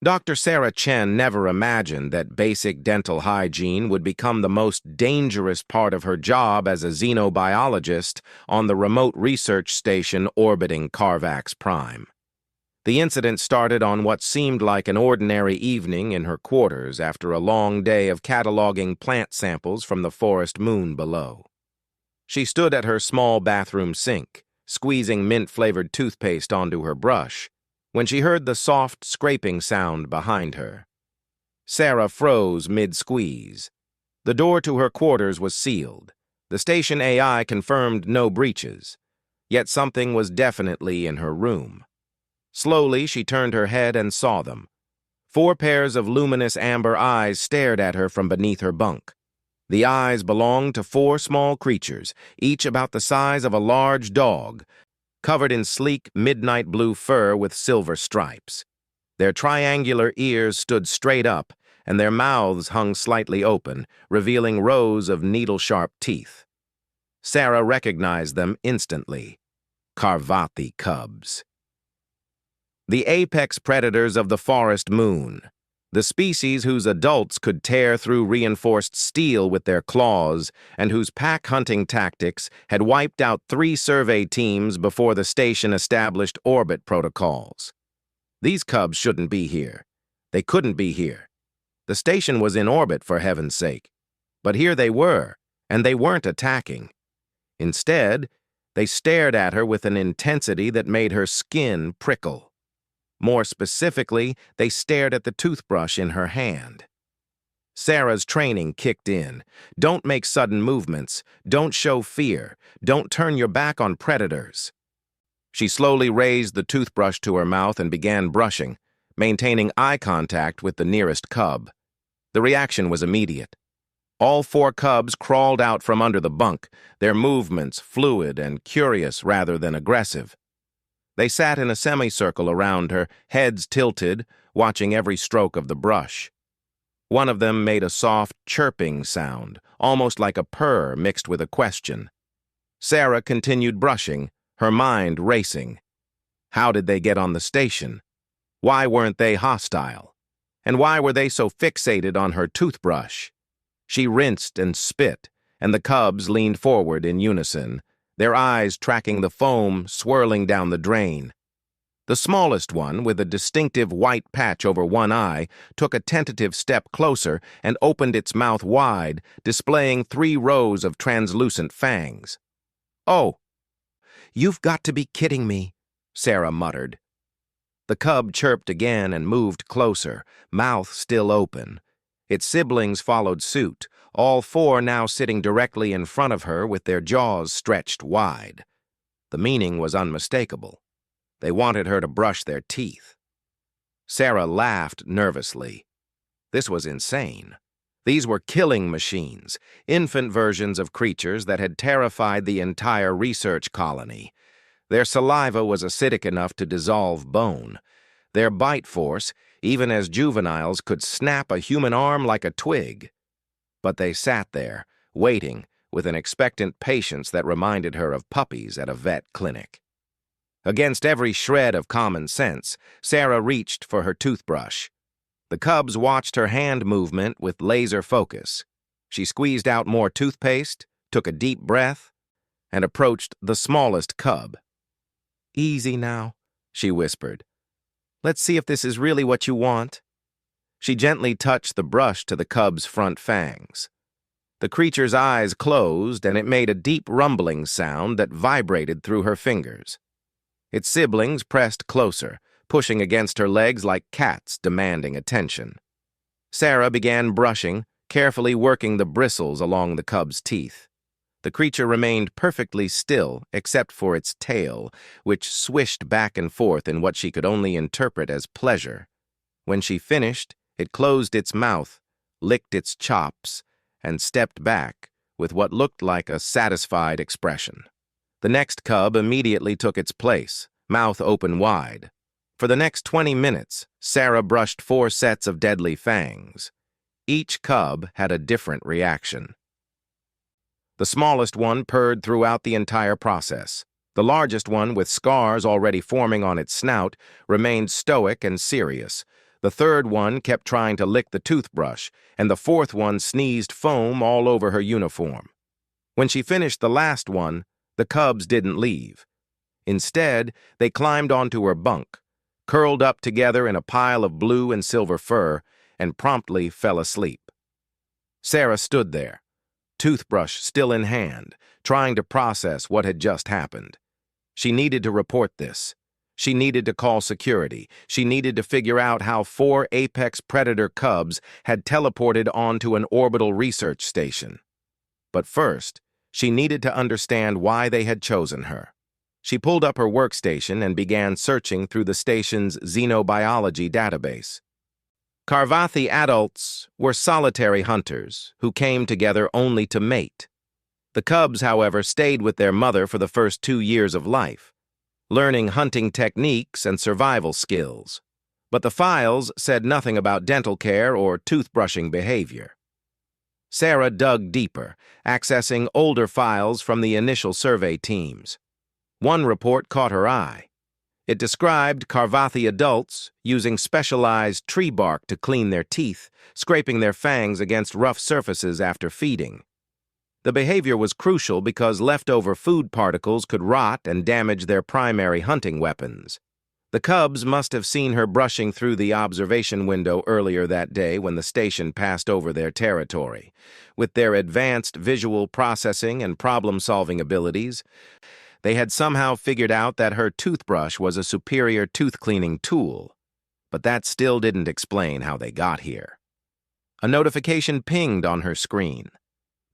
Dr. Sarah Chen never imagined that basic dental hygiene would become the most dangerous part of her job as a xenobiologist on the remote research station orbiting Carvax Prime. The incident started on what seemed like an ordinary evening in her quarters after a long day of cataloging plant samples from the forest moon below. She stood at her small bathroom sink, squeezing mint-flavored toothpaste onto her brush, when she heard the soft scraping sound behind her. Sarah froze mid-squeeze. The door to her quarters was sealed. The station AI confirmed no breaches, yet something was definitely in her room. Slowly, she turned her head and saw them. 4 pairs of luminous amber eyes stared at her from beneath her bunk. The eyes belonged to 4 small creatures, each about the size of a large dog, covered in sleek midnight blue fur with silver stripes. Their triangular ears stood straight up, and their mouths hung slightly open, revealing rows of needle-sharp teeth. Sarah recognized them instantly. Carvathi cubs. The apex predators of the forest moon, the species whose adults could tear through reinforced steel with their claws and whose pack-hunting tactics had wiped out 3 survey teams before the station established orbit protocols. These cubs shouldn't be here. They couldn't be here. The station was in orbit, for heaven's sake. But here they were, and they weren't attacking. Instead, they stared at her with an intensity that made her skin prickle. More specifically, they stared at the toothbrush in her hand. Sarah's training kicked in. Don't make sudden movements. Don't show fear. Don't turn your back on predators. She slowly raised the toothbrush to her mouth and began brushing, maintaining eye contact with the nearest cub. The reaction was immediate. All 4 cubs crawled out from under the bunk, their movements fluid and curious rather than aggressive. They sat in a semicircle around her, heads tilted, watching every stroke of the brush. One of them made a soft, chirping sound, almost like a purr mixed with a question. Sarah continued brushing, her mind racing. How did they get on the station? Why weren't they hostile? And why were they so fixated on her toothbrush? She rinsed and spit, and the cubs leaned forward in unison, their eyes tracking the foam swirling down the drain. The smallest one, with a distinctive white patch over one eye, took a tentative step closer and opened its mouth wide, displaying 3 rows of translucent fangs. "Oh, you've got to be kidding me," Sarah muttered. The cub chirped again and moved closer, mouth still open. Its siblings followed suit, all 4 now sitting directly in front of her with their jaws stretched wide. The meaning was unmistakable. They wanted her to brush their teeth. Sarah laughed nervously. This was insane. These were killing machines, infant versions of creatures that had terrified the entire research colony. Their saliva was acidic enough to dissolve bone. Their bite force, even as juveniles, could snap a human arm like a twig. But they sat there, waiting, with an expectant patience that reminded her of puppies at a vet clinic. Against every shred of common sense, Sarah reached for her toothbrush. The cubs watched her hand movement with laser focus. She squeezed out more toothpaste, took a deep breath, and approached the smallest cub. "Easy now," she whispered. "Let's see if this is really what you want." She gently touched the brush to the cub's front fangs. The creature's eyes closed, and it made a deep rumbling sound that vibrated through her fingers. Its siblings pressed closer, pushing against her legs like cats demanding attention. Sarah began brushing, carefully working the bristles along the cub's teeth. The creature remained perfectly still except for its tail, which swished back and forth in what she could only interpret as pleasure. When she finished, it closed its mouth, licked its chops, and stepped back with what looked like a satisfied expression. The next cub immediately took its place, mouth open wide. For the next 20 minutes, Sarah brushed 4 sets of deadly fangs. Each cub had a different reaction. The smallest one purred throughout the entire process. The largest one, with scars already forming on its snout, remained stoic and serious, The third one kept trying to lick the toothbrush, and the fourth one sneezed foam all over her uniform. When she finished the last one, the cubs didn't leave. Instead, they climbed onto her bunk, curled up together in a pile of blue and silver fur, and promptly fell asleep. Sarah stood there, toothbrush still in hand, trying to process what had just happened. She needed to report this. She needed to call security. She needed to figure out how 4 apex predator cubs had teleported onto an orbital research station. But first, she needed to understand why they had chosen her. She pulled up her workstation and began searching through the station's xenobiology database. Carvathi adults were solitary hunters who came together only to mate. The cubs, however, stayed with their mother for the first 2 years of life, learning hunting techniques and survival skills. But the files said nothing about dental care or toothbrushing behavior. Sarah dug deeper, accessing older files from the initial survey teams. One report caught her eye. It described Carvathi adults using specialized tree bark to clean their teeth, scraping their fangs against rough surfaces after feeding. The behavior was crucial because leftover food particles could rot and damage their primary hunting weapons. The cubs must have seen her brushing through the observation window earlier that day when the station passed over their territory. With their advanced visual processing and problem-solving abilities, they had somehow figured out that her toothbrush was a superior tooth-cleaning tool. But that still didn't explain how they got here. A notification pinged on her screen.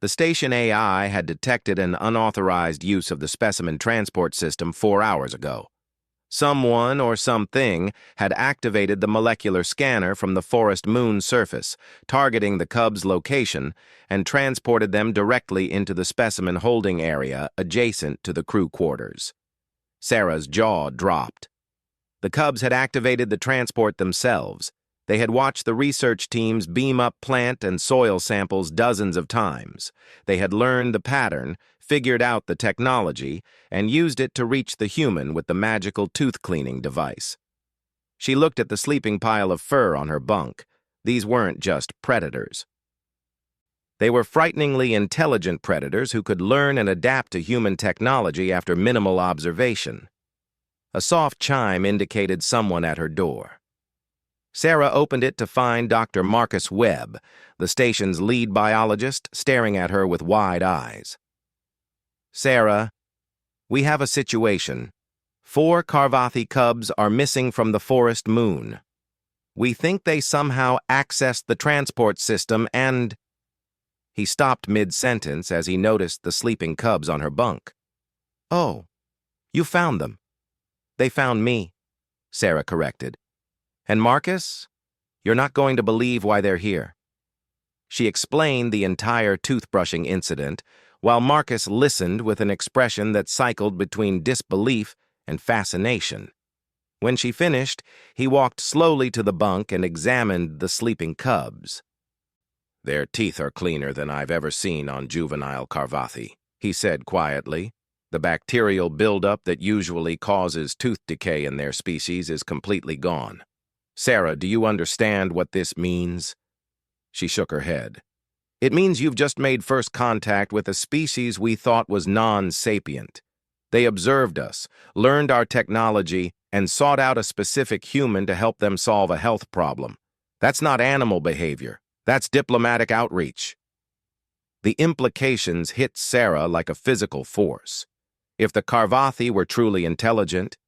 The station AI had detected an unauthorized use of the specimen transport system 4 hours ago. Someone or something had activated the molecular scanner from the forest moon surface, targeting the cubs' location, and transported them directly into the specimen holding area adjacent to the crew quarters. Sarah's jaw dropped. The cubs had activated the transport themselves. They had watched the research teams beam up plant and soil samples dozens of times. They had learned the pattern, figured out the technology, and used it to reach the human with the magical tooth-cleaning device. She looked at the sleeping pile of fur on her bunk. These weren't just predators. They were frighteningly intelligent predators who could learn and adapt to human technology after minimal observation. A soft chime indicated someone at her door. Sarah opened it to find Dr. Marcus Webb, the station's lead biologist, staring at her with wide eyes. "Sarah, we have a situation. 4 Carvathi cubs are missing from the forest moon. We think they somehow accessed the transport system and—" He stopped mid-sentence as he noticed the sleeping cubs on her bunk. "Oh, you found them." "They found me," Sarah corrected. "And Marcus, you're not going to believe why they're here." She explained the entire toothbrushing incident, while Marcus listened with an expression that cycled between disbelief and fascination. When she finished, he walked slowly to the bunk and examined the sleeping cubs. "Their teeth are cleaner than I've ever seen on juvenile Carvathi," he said quietly. "The bacterial buildup that usually causes tooth decay in their species is completely gone. Sarah, do you understand what this means?" She shook her head. "It means you've just made first contact with a species we thought was non-sapient. They observed us, learned our technology, and sought out a specific human to help them solve a health problem. That's not animal behavior. That's diplomatic outreach." The implications hit Sarah like a physical force. If the Carvathi were truly intelligent,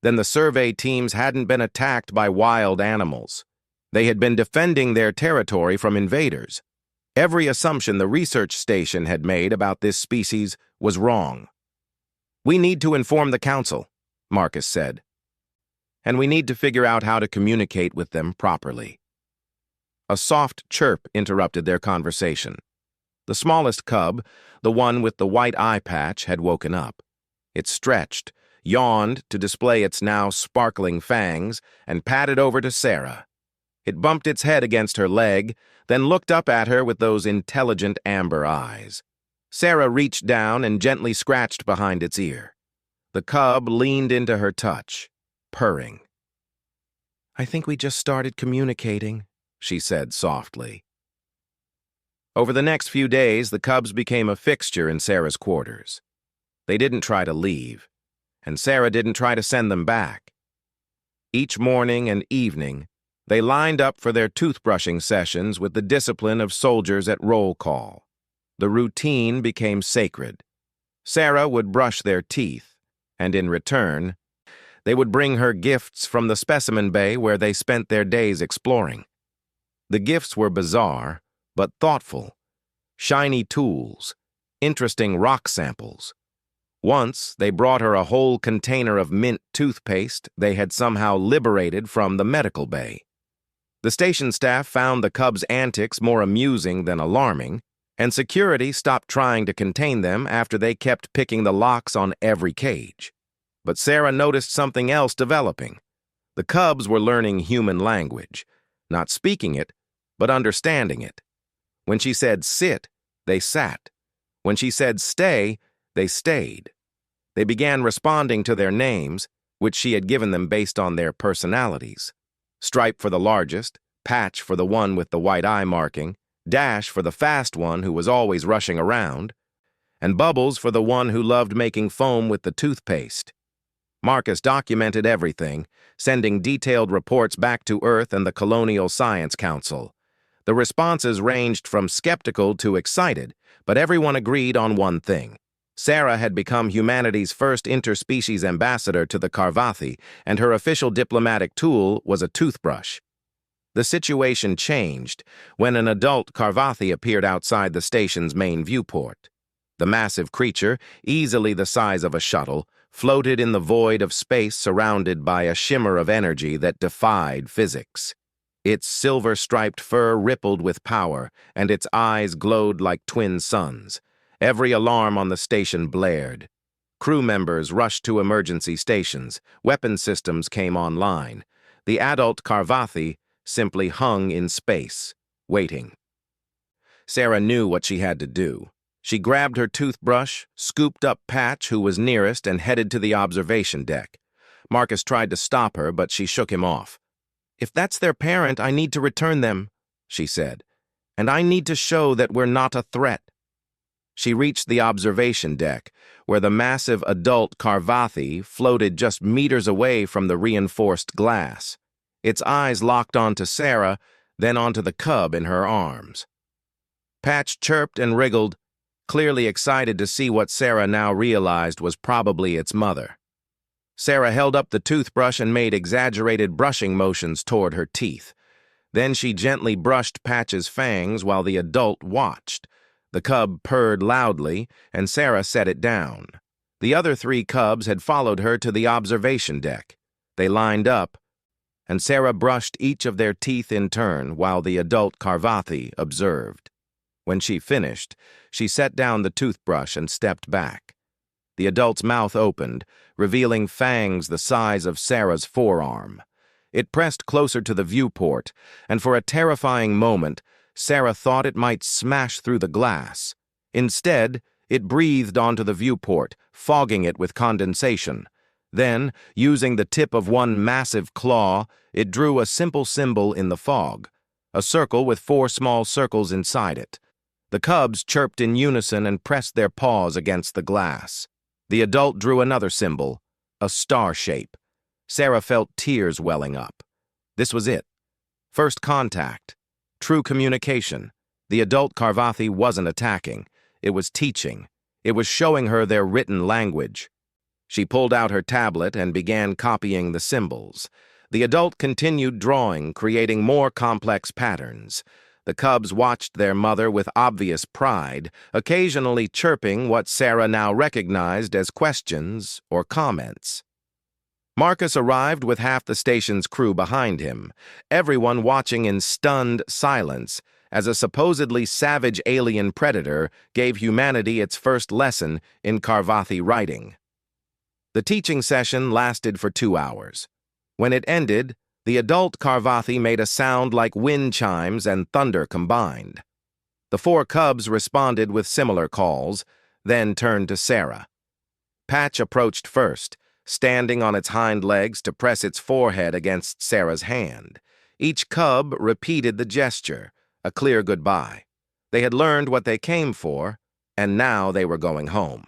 then the survey teams hadn't been attacked by wild animals. They had been defending their territory from invaders. Every assumption the research station had made about this species was wrong. "We need to inform the council," Marcus said. "And we need to figure out how to communicate with them properly." A soft chirp interrupted their conversation. The smallest cub, the one with the white eye patch, had woken up. It stretched, yawned to display its now sparkling fangs, and padded over to Sarah. It bumped its head against her leg, then looked up at her with those intelligent amber eyes. Sarah reached down and gently scratched behind its ear. The cub leaned into her touch, purring. "I think we just started communicating," she said softly. Over the next few days, the cubs became a fixture in Sarah's quarters. They didn't try to leave, and Sarah didn't try to send them back. Each morning and evening, they lined up for their toothbrushing sessions with the discipline of soldiers at roll call. The routine became sacred. Sarah would brush their teeth, and in return, they would bring her gifts from the specimen bay where they spent their days exploring. The gifts were bizarre, but thoughtful. Shiny tools, interesting rock samples. Once, they brought her a whole container of mint toothpaste they had somehow liberated from the medical bay. The station staff found the cubs' antics more amusing than alarming, and security stopped trying to contain them after they kept picking the locks on every cage. But Sarah noticed something else developing. The cubs were learning human language, not speaking it, but understanding it. When she said sit, they sat. When she said stay, they stayed. They began responding to their names, which she had given them based on their personalities. Stripe for the largest, Patch for the one with the white eye marking, Dash for the fast one who was always rushing around, and Bubbles for the one who loved making foam with the toothpaste. Marcus documented everything, sending detailed reports back to Earth and the Colonial Science Council. The responses ranged from skeptical to excited, but everyone agreed on one thing. Sarah had become humanity's first interspecies ambassador to the Carvathi, and her official diplomatic tool was a toothbrush. The situation changed when an adult Carvathi appeared outside the station's main viewport. The massive creature, easily the size of a shuttle, floated in the void of space surrounded by a shimmer of energy that defied physics. Its silver-striped fur rippled with power, and its eyes glowed like twin suns. Every alarm on the station blared. Crew members rushed to emergency stations. Weapon systems came online. The adult Carvathi simply hung in space, waiting. Sarah knew what she had to do. She grabbed her toothbrush, scooped up Patch, who was nearest, and headed to the observation deck. Marcus tried to stop her, but she shook him off. "If that's their parent, I need to return them," she said. "And I need to show that we're not a threat." She reached the observation deck, where the massive adult Carvathi floated just meters away from the reinforced glass. Its eyes locked onto Sarah, then onto the cub in her arms. Patch chirped and wriggled, clearly excited to see what Sarah now realized was probably its mother. Sarah held up the toothbrush and made exaggerated brushing motions toward her teeth. Then she gently brushed Patch's fangs while the adult watched. The cub purred loudly, and Sarah set it down. The other 3 cubs had followed her to the observation deck. They lined up, and Sarah brushed each of their teeth in turn while the adult Carvathi observed. When she finished, she set down the toothbrush and stepped back. The adult's mouth opened, revealing fangs the size of Sarah's forearm. It pressed closer to the viewport, and for a terrifying moment, Sarah thought it might smash through the glass. Instead, it breathed onto the viewport, fogging it with condensation. Then, using the tip of one massive claw, it drew a simple symbol in the fog, a circle with 4 small circles inside it. The cubs chirped in unison and pressed their paws against the glass. The adult drew another symbol, a star shape. Sarah felt tears welling up. This was it. First contact. True communication. The adult Carvathi wasn't attacking. It was teaching. It was showing her their written language. She pulled out her tablet and began copying the symbols. The adult continued drawing, creating more complex patterns. The cubs watched their mother with obvious pride, occasionally chirping what Sarah now recognized as questions or comments. Marcus arrived with half the station's crew behind him, everyone watching in stunned silence as a supposedly savage alien predator gave humanity its first lesson in Carvathi writing. The teaching session lasted for 2 hours. When it ended, the adult Carvathi made a sound like wind chimes and thunder combined. The 4 cubs responded with similar calls, then turned to Sarah. Patch approached first, standing on its hind legs to press its forehead against Sarah's hand. Each cub repeated the gesture, a clear goodbye. They had learned what they came for, and now they were going home.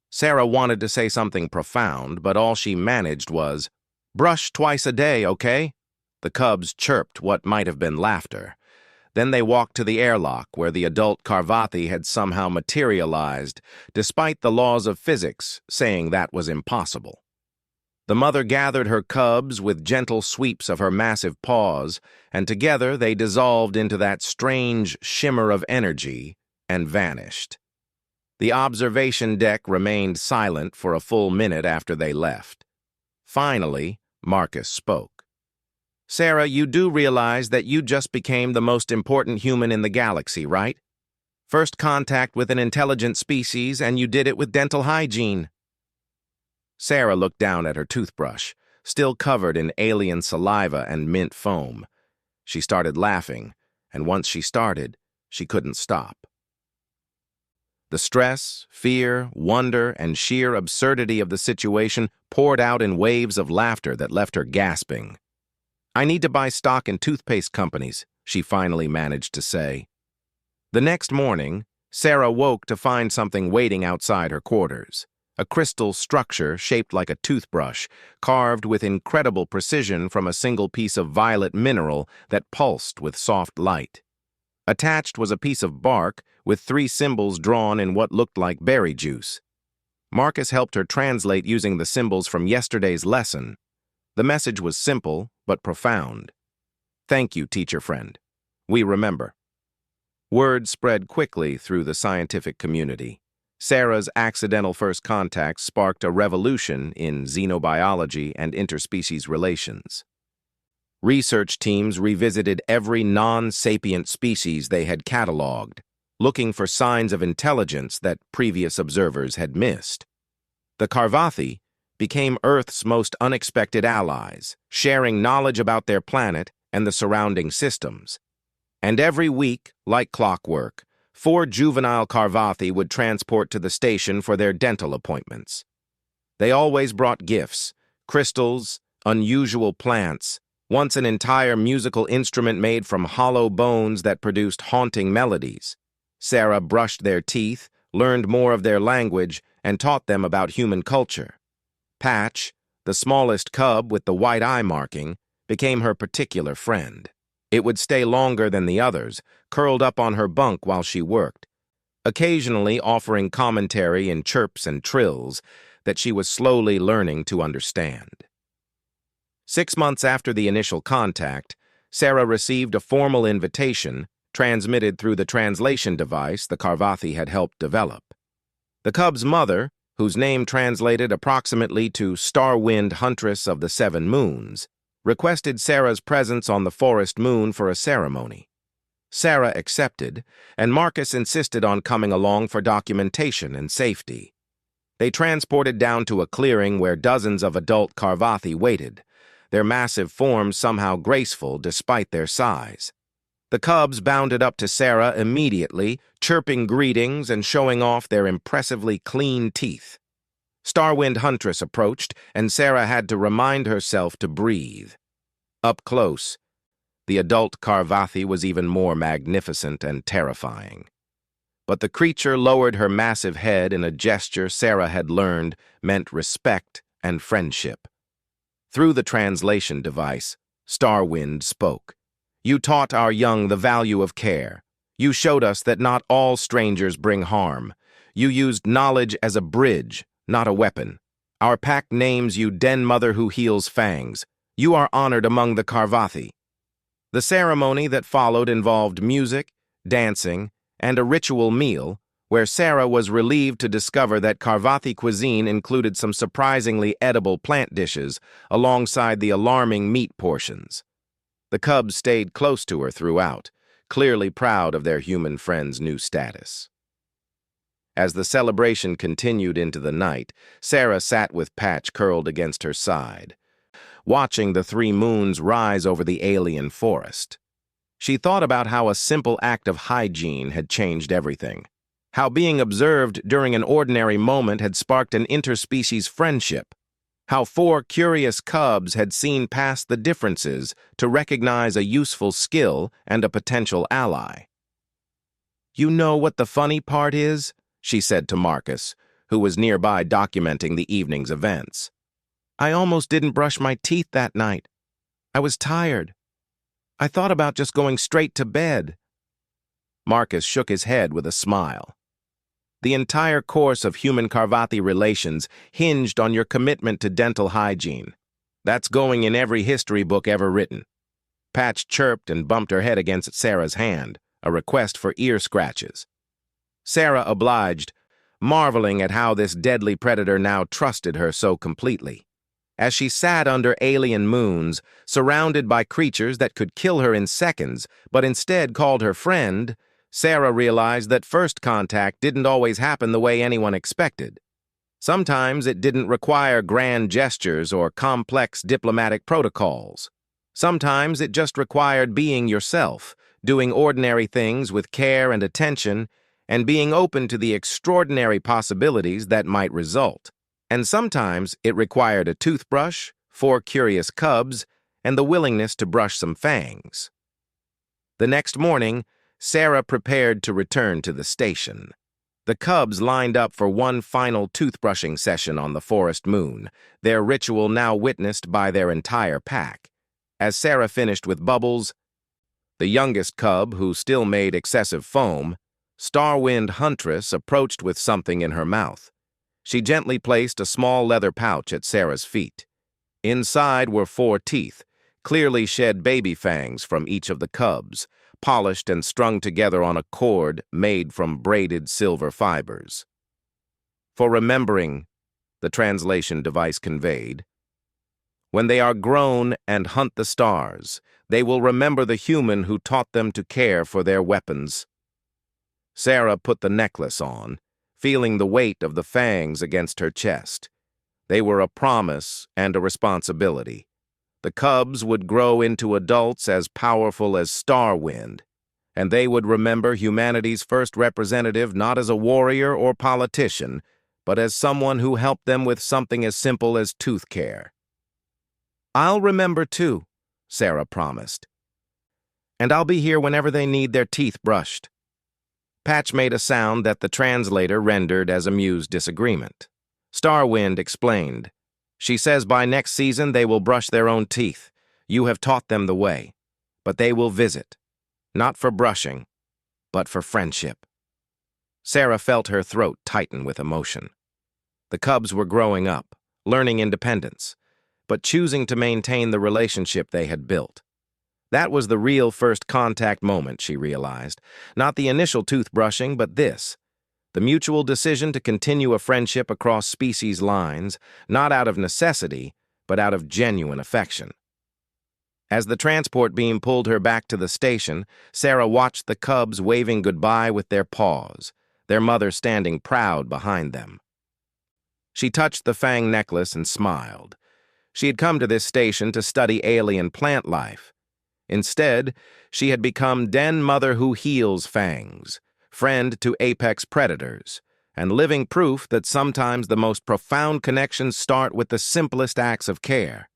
Sarah wanted to say something profound, but all she managed was, "Brush twice a day, okay?" The cubs chirped what might have been laughter. Then they walked to the airlock, where the adult Karvathi had somehow materialized, despite the laws of physics saying that was impossible. The mother gathered her cubs with gentle sweeps of her massive paws, and together they dissolved into that strange shimmer of energy and vanished. The observation deck remained silent for a full minute after they left. Finally, Marcus spoke. "Sarah, you do realize that you just became the most important human in the galaxy, right? First contact with an intelligent species, and you did it with dental hygiene." Sarah looked down at her toothbrush, still covered in alien saliva and mint foam. She started laughing, and once she started, she couldn't stop. The stress, fear, wonder, and sheer absurdity of the situation poured out in waves of laughter that left her gasping. "I need to buy stock in toothpaste companies," she finally managed to say. The next morning, Sarah woke to find something waiting outside her quarters. A crystal structure shaped like a toothbrush, carved with incredible precision from a single piece of violet mineral that pulsed with soft light. Attached was a piece of bark with 3 symbols drawn in what looked like berry juice. Marcus helped her translate using the symbols from yesterday's lesson. The message was simple but profound. "Thank you, teacher friend. We remember." Word spread quickly through the scientific community. Sarah's accidental first contact sparked a revolution in xenobiology and interspecies relations. Research teams revisited every non-sapient species they had cataloged, looking for signs of intelligence that previous observers had missed. The Karvathi became Earth's most unexpected allies, sharing knowledge about their planet and the surrounding systems. And every week, like clockwork, 4 juvenile Karvathi would transport to the station for their dental appointments. They always brought gifts, crystals, unusual plants, once an entire musical instrument made from hollow bones that produced haunting melodies. Sarah brushed their teeth, learned more of their language, and taught them about human culture. Patch, the smallest cub with the white eye marking, became her particular friend. It would stay longer than the others, curled up on her bunk while she worked, occasionally offering commentary in chirps and trills that she was slowly learning to understand. 6 months after the initial contact, Sarah received a formal invitation transmitted through the translation device the Karvathi had helped develop. The cub's mother, whose name translated approximately to Starwind Huntress of the 7 Moons, requested Sarah's presence on the forest moon for a ceremony. Sarah accepted, and Marcus insisted on coming along for documentation and safety. They transported down to a clearing where dozens of adult Karvathi waited, their massive forms somehow graceful despite their size. The cubs bounded up to Sarah immediately, chirping greetings and showing off their impressively clean teeth. Starwind Huntress approached, and Sarah had to remind herself to breathe. Up close, the adult Karvathi was even more magnificent and terrifying. But the creature lowered her massive head in a gesture Sarah had learned meant respect and friendship. Through the translation device, Starwind spoke. "You taught our young the value of care. You showed us that not all strangers bring harm. You used knowledge as a bridge, not a weapon. Our pack names you Den Mother who heals Fangs. You are honored among the Karvathi." The ceremony that followed involved music, dancing, and a ritual meal, where Sarah was relieved to discover that Karvathi cuisine included some surprisingly edible plant dishes alongside the alarming meat portions. The cubs stayed close to her throughout, clearly proud of their human friend's new status. As the celebration continued into the night, Sarah sat with Patch curled against her side, watching the 3 moons rise over the alien forest. She thought about how a simple act of hygiene had changed everything, how being observed during an ordinary moment had sparked an interspecies friendship. How 4 curious cubs had seen past the differences to recognize a useful skill and a potential ally. "You know what the funny part is?" she said to Marcus, who was nearby documenting the evening's events. "I almost didn't brush my teeth that night. I was tired. I thought about just going straight to bed." Marcus shook his head with a smile. "The entire course of human-Carvathi relations hinged on your commitment to dental hygiene. That's going in every history book ever written." Patch chirped and bumped her head against Sarah's hand, a request for ear scratches. Sarah obliged, marveling at how this deadly predator now trusted her so completely. As she sat under alien moons, surrounded by creatures that could kill her in seconds, but instead called her friend, Sarah realized that first contact didn't always happen the way anyone expected. Sometimes it didn't require grand gestures or complex diplomatic protocols. Sometimes it just required being yourself, doing ordinary things with care and attention, and being open to the extraordinary possibilities that might result. And sometimes it required a toothbrush, 4 curious cubs, and the willingness to brush some fangs. The next morning, Sarah prepared to return to the station. The cubs lined up for one final toothbrushing session on the forest moon, their ritual now witnessed by their entire pack. As Sarah finished with Bubbles, the youngest cub, who still made excessive foam, Starwind Huntress approached with something in her mouth. She gently placed a small leather pouch at Sarah's feet. Inside were 4 teeth, clearly shed baby fangs from each of the cubs, polished and strung together on a cord made from braided silver fibers. "For remembering," the translation device conveyed. "When they are grown and hunt the stars, they will remember the human who taught them to care for their weapons." Sarah put the necklace on, feeling the weight of the fangs against her chest. They were a promise and a responsibility. The cubs would grow into adults as powerful as Starwind, and they would remember humanity's first representative not as a warrior or politician, but as someone who helped them with something as simple as tooth care. "I'll remember too," Sarah promised. "And I'll be here whenever they need their teeth brushed." Patch made a sound that the translator rendered as amused disagreement. Starwind explained, "She says by next season they will brush their own teeth. You have taught them the way. But they will visit. Not for brushing, but for friendship." Sarah felt her throat tighten with emotion. The cubs were growing up, learning independence, but choosing to maintain the relationship they had built. That was the real first contact moment, she realized. Not the initial toothbrushing, but this. The mutual decision to continue a friendship across species lines, not out of necessity, but out of genuine affection. As the transport beam pulled her back to the station, Sarah watched the cubs waving goodbye with their paws, their mother standing proud behind them. She touched the fang necklace and smiled. She had come to this station to study alien plant life. Instead, she had become Den Mother who heals fangs, friend to apex predators, and living proof that sometimes the most profound connections start with the simplest acts of care.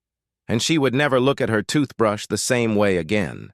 And she would never look at her toothbrush the same way again.